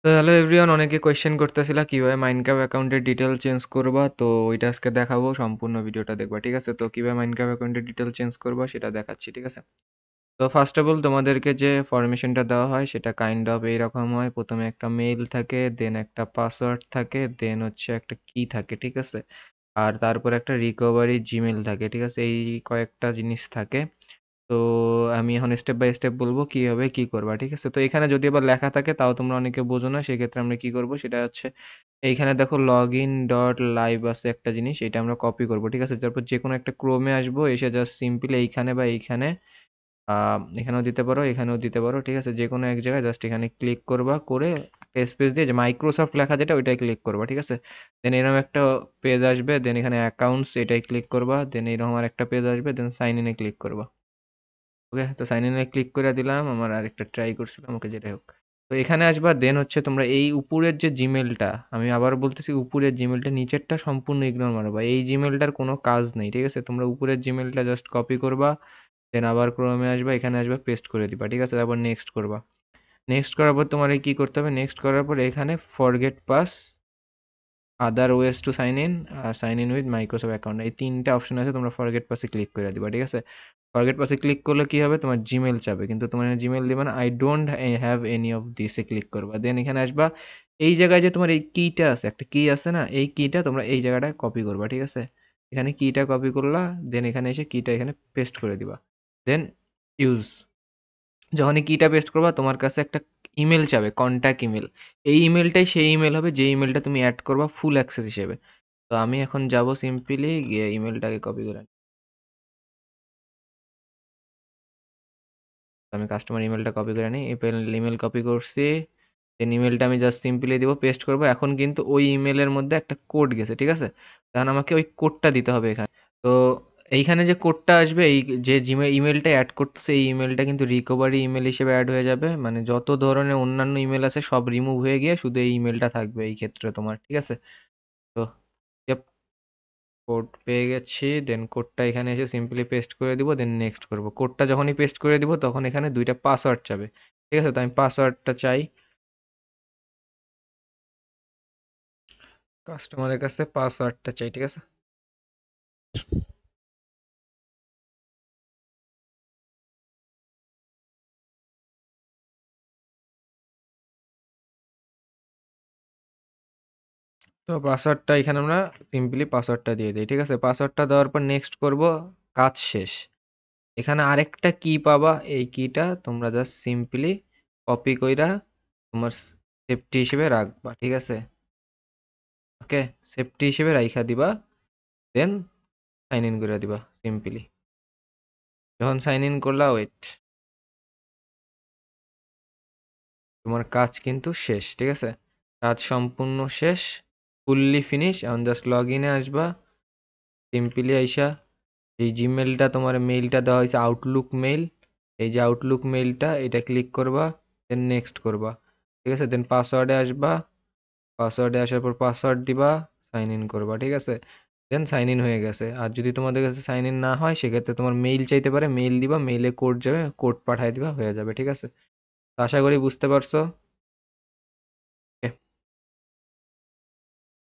তো hello everyone, অনেকে question করতেছিল কিভাবে মাইনক্রাফট অ্যাকাউন্টের ডিটেল চেঞ্জ করবা। তো ওইটা আজকে দেখাবো, সম্পূর্ণ ভিডিওটা দেখবা, ঠিক আছে? তো কিভাবে মাইনক্রাফট অ্যাকাউন্টের ডিটেল চেঞ্জ করবা সেটা দেখাচ্ছি, ঠিক আছে? তো ফার্স্ট অফ অল তোমাদেরকে যে ফরমেশনটা দেওয়া হয় সেটা কাইন্ড অফ এইরকম হয়। প্রথমে একটা মেইল থাকে, দেন একটা পাসওয়ার্ড থাকে, দেন হচ্ছে একটা কি থাকে, ঠিক আছে? আর তারপর একটা রিকভারি জিমেল থাকে, ঠিক আছে? এই কয়েকটা জিনিস থাকে। তো আমি এখন স্টেপ বাই স্টেপ বলবো কিভাবে কি করবা, ঠিক আছে? তো এখানে যদি আবার লেখা থাকে তাও তোমরা অনেকে বোঝো না, সেক্ষেত্রে আমরা কি করব সেটা হচ্ছে এইখানে দেখো লগ ইন ডট লাইভ আছে একটা জিনিস, এটা আমরা কপি করব, ঠিক আছে? তারপর যে কোনো একটা ক্রোমে আসবো, এসে জাস্ট সিম্পলি এইখানে বা এইখানে এখানেও দিতে পারো, এখানেও দিতে পারো, ঠিক আছে? যে কোনো এক জায়গায় জাস্ট এখানে ক্লিক করবা, করে স্পেস দিয়ে যে মাইক্রোসফট লেখা যেটা ওইটাই ক্লিক করবা, ঠিক আছে? দেন এরকম একটা পেজ আসবে, দেন এখানে অ্যাকাউন্টস এটাই ক্লিক করবা, দেন এরকম আর একটা পেজ আসবে, দেন সাইন ইনে ক্লিক করবা। ওকে, তো সাইন ইনে ক্লিক করে দিলাম, আমার আরেকটা ট্রাই করছিলাম, ওকে যেটাই হোক। তো এখানে আসবা, দেন হচ্ছে তোমরা এই উপরের যে জিমেলটা, আমি আবার বলতেছি উপরের জিমেলটা, নিচেরটা সম্পূর্ণ ইগনোর মারবা, এই জিমেলটার কোনো কাজ নেই, ঠিক আছে? তোমরা উপরের জিমেলটা জাস্ট কপি করবা, দেন আবার ক্রোমে আসবা, এখানে আসবা, পেস্ট করে দিবা, ঠিক আছে? তারপর নেক্সট করবা। নেক্সট করার পর তোমার কি করতে হবে, নেক্সট করার পর এখানে forget pass, other ways to sign in, আর sign in with Microsoft account, এই তিনটা অপশন আছে, তোমরা ফরগেট পাসে ক্লিক করে দিবা, ঠিক আছে? ফরগেট পাসে ক্লিক করলে কি হবে, তোমার জিমেল চাবে, কিন্তু তোমার জিমেল দিবে না, I don't have any of this A click করবা। দেন এখানে আসবা, এই জায়গায় যে তোমার এই কিটা আছে, একটা কি আছে না, এই কিটা তোমরা এই জায়গাটায় কপি করবা, ঠিক আছে? এখানে কিটা কপি করলা, দেন এখানে এসে কিটা এখানে পেস্ট করে দিবা, দেন ইউজ। যখনই কিটা পেস্ট করবা তোমার কাছে একটা ইমেল চাবে, কন্ট্যাক্ট ইমেল। এই ইমেলটাই সেই ইমেল হবে যে ইমেলটা তুমি অ্যাড করবা ফুল অ্যাক্সেস হিসেবে। তো আমি এখন যাব সিম্পলি গিয়ে ইমেলটাকে কপি করে আমি কাস্টমার ইমেলটা কপি করে নিই, ইমেল কপি করছি, দেন ইমেলটা আমি জাস্ট সিম্পলি দিব, পেস্ট করব। এখন কিন্তু ওই ইমেলের মধ্যে একটা কোড গেছে, ঠিক আছে? তখন আমাকে ওই কোডটা দিতে হবে এখানে। তো এইখানে যে কোডটা আসবে, এই যে জিমেল ইমেলটা অ্যাড করতেছে এই ইমেলটা কিন্তু রিকভারি ইমেল হিসেবে অ্যাড হয়ে যাবে, মানে যত ধরনের অন্যান্য ইমেল আছে সব রিমুভ হয়ে গিয়ে শুধু এই ইমেলটা থাকবে এই ক্ষেত্রে তোমার, ঠিক আছে? তো কোড পেয়ে গেছি, দেন কোডটা এখানে এসে সিম্পলি পেস্ট করে দিব, দেন নেক্সট করব। কোডটা যখনই পেস্ট করে দিব তখন এখানে দুইটা পাসওয়ার্ড চাবে, ঠিক আছে? তো আমি পাসওয়ার্ডটা চাই, কাস্টমারের কাছে পাসওয়ার্ডটা চাই, ঠিক আছে? তো পাসওয়ার্ডটা এখানে আমরা সিম্পলি পাসওয়ার্ডটা দিয়ে দিই, ঠিক আছে? পাসওয়ার্ডটা দেওয়ার পর নেক্সট করব, কাজ শেষ। এখানে আরেকটা কি পাবা, এই কিটা তোমরা জাস্ট সিম্পলি কপি কইরা তোমার সেফটি হিসেবে রাখবা, ঠিক আছে? ওকে, সেফটি হিসেবে রাইখা দিবা, দেন সাইন ইন করে দিবা সিম্পলি। যখন সাইন ইন করলা, ওয়েট, তোমার কাজ কিন্তু শেষ, ঠিক আছে? কাজ সম্পূর্ণ শেষ, ফুললি ফিনিশ। এখন জাস্ট লগ ইনে আসবা, সিম্পলি আইসা এই জিমেলটা তোমার মেইলটা দেওয়া হয়েছে আউটলুক মেইল, এই যে আউটলুক মেইলটা এটা ক্লিক করবা, দেন নেক্সট করবা, ঠিক আছে? দেন পাসওয়ার্ডে আসবা, পাসওয়ার্ডে আসার পর পাসওয়ার্ড দিবা, সাইন ইন করবা, ঠিক আছে? দেন সাইন ইন হয়ে গেছে। আর যদি তোমাদের কাছে সাইন ইন না হয় সেক্ষেত্রে তোমার মেইল চাইতে পারে, মেইল দিবা, মেইলে কোড যাবে, কোড পাঠাই দিবা, হয়ে যাবে, ঠিক আছে? তো আশা করি বুঝতে পারছো।